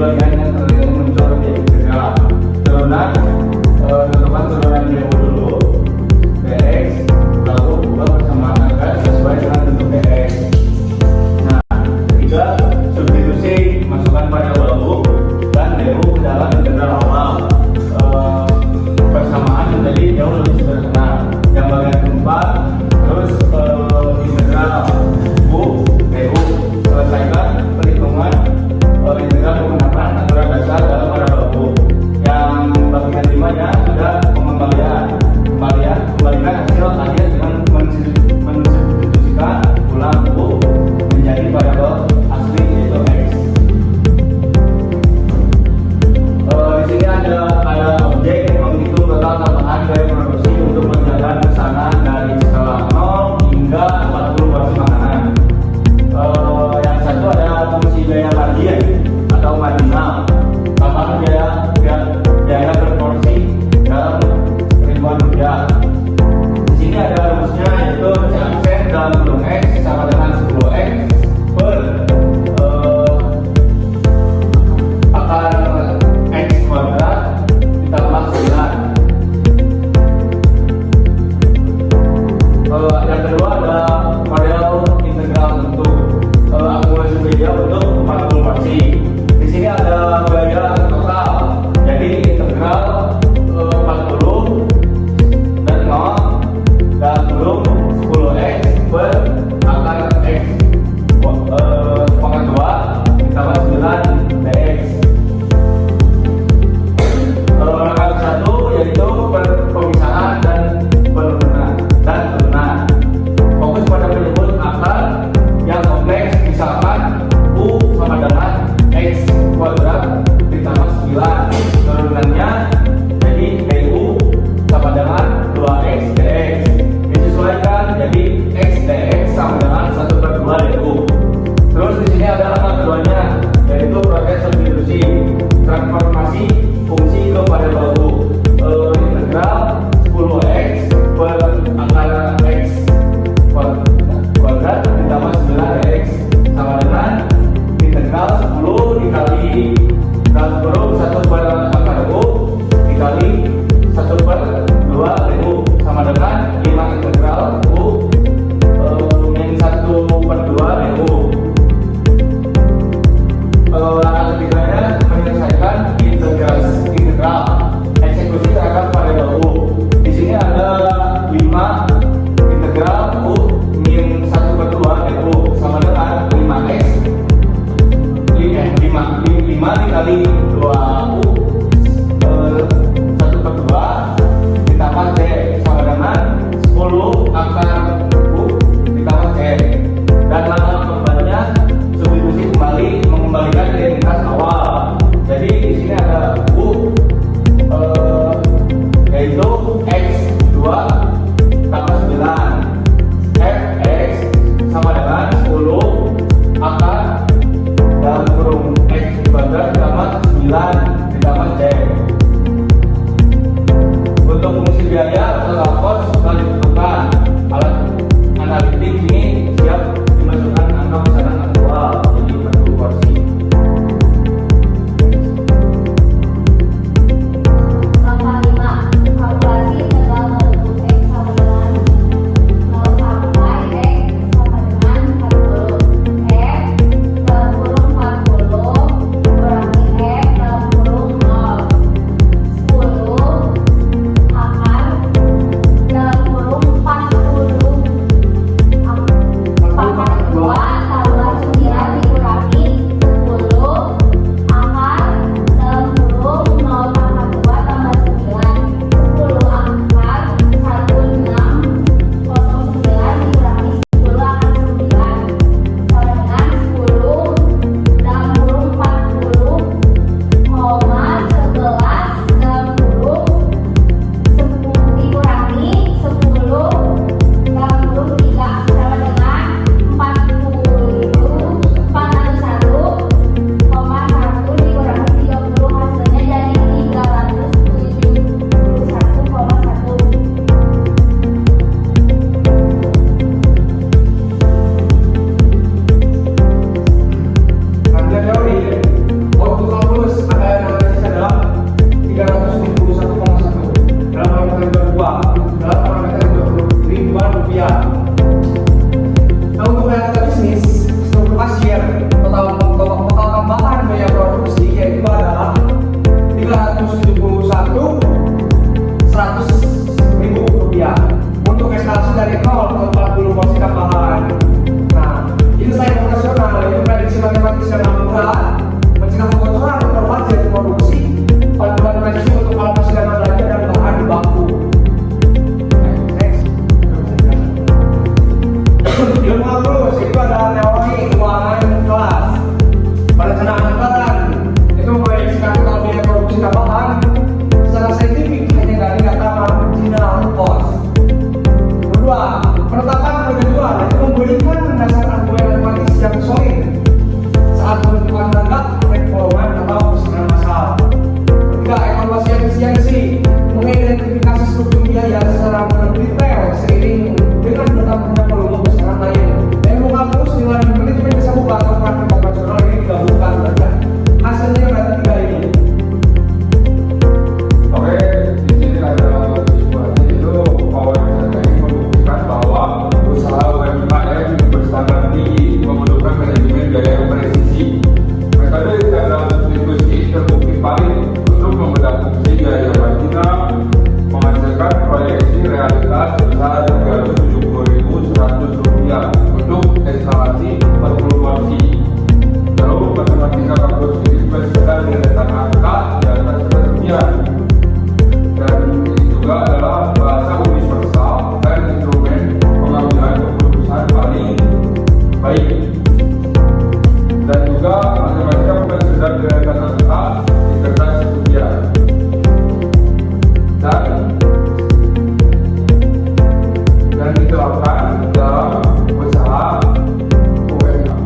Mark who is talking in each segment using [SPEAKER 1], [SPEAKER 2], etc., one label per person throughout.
[SPEAKER 1] bagian yang muncul di integral. Turunan tentukan turunan DU dulu, dx, lalu ubah persamaan angka sesuai dengan bentuk dx. Nah, ketiga, substitusi masukkan pada bahu dan DU ke dalam integral awal. Persamaan menjadi jauh lebih sederhana. Yang bagian keempat, terus integral u DU, selesaikan perhitungan integral menggunakan aturan dasar dalam pada bahu. Yang bagian limanya sudah kembalikan hasil akhir dengan mensubstitusikan ulang u menjadi variabel asli yaitu x. Di sini ada objek menghitung total tambahan gaya produksi untuk berjalan pesanan dari skala 0 hingga 40 porsi makanan. Yang satu ada fungsi biaya margin atau marginal, tambahan biaya berporsi dalam ribuan rupiah. Di sini ada rumusnya, yaitu C dalam kurung x sama dengan 10x per akar x kuadrat ditambah 9. Yang kedua ada model integral untuk akumulasi biaya untuk 40 porsi. Di sini ada biaya total, jadi integral 40 dan 0 dalam kurung 10x per akar x pangkat 2 ditambah 9 dx. Langkah satu yaitu pemisahan dan penurunan. Fokus pada menyebut akar yang kompleks, misalkan u sama dengan x kuadrat ditambah 9. Turunannya jadi du sama dengan 2x dx. Disesuaikan jadi x dx sama dengan 1/2 du. Terus di sini ada langkah keduanya, yaitu proses substitusi, transformasi fungsi kepada bahu. Integral 10x per akar x kuadrat ditambah 9 dx sama dengan integral 10 dikali dalam kurung 1/akar u dikali 1/2 du sama dengan 5 integral u min 1/2 du. Langkah ketiganya menyelesaikan integral eksekusi terhadap pada bahu. Di sini ada 5 integral u min 1/2 du sama dengan 5x 5 dikali 2u 1/2 ditambah c sama dengan 10 akar u ditambah c. Dan langkah keempatnya substitusi kembali, mengembalikan identitas awal. Jadi di sini ada u yaitu x2 tambah 9 fx sama dengan 10 akar dalam kurung x kuadrat tambah 9
[SPEAKER 2] jika kebocoran atau budget produksi panduan prinsip untuk alat persidangan belajar dan bahan baku. Ilmu agrus itu adalah teori keuangan kelas. Perencanaan anggaran itu memproyeksikan total biaya produksi tambahan secara saintifik hanya dari data marginal cost. Kedua, penetapan harga jual itu memberikan dasar argumen matematis yang solid saat menentukan harga performa atau persaingan massal. Ketiga, evaluasi efisiensi mengidentifikasi struktur biaya secara mendetail seiring dengan bertambahnya volume pesanan lain. Ilmu agrus dengan manajemen desa buka atau praktik operasional ini digabungkan dan hasilnya ada tiga ini.
[SPEAKER 3] Oke, di sini ada situasi itu bahwa ini membuktikan bahwa usaha UMKM berstandar tinggi membutuhkan manajemen biaya yang presisi. Metode cara substitusi terbukti valid untuk membedah fungsi biaya marginal menghasilkan proyeksi realitas sebesar Rp370.100 untuk instalasi per puluh porsi. Lalu matematika kampus ini dibagikan dengan angka di atas kesekian. Dan ini juga adalah bahasa universal dan instrumen pengambilan keputusan paling baik. Dan juga matematika bukan sekedar deretan angka di kertas ujian. Dan diterapkan dalam usaha UMKM.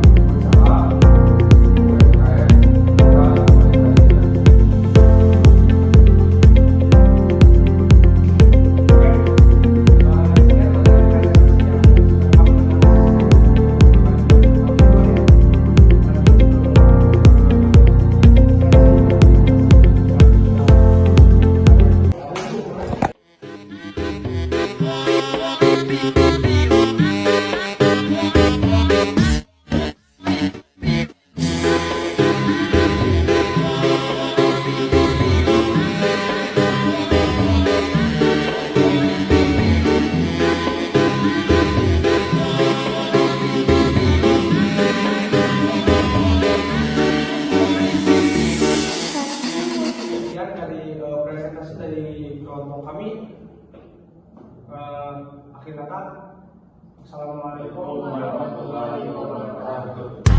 [SPEAKER 2] Dari presentasi dari kelompok kami. Akhir kata, assalamualaikum warahmatullahi wabarakatuh.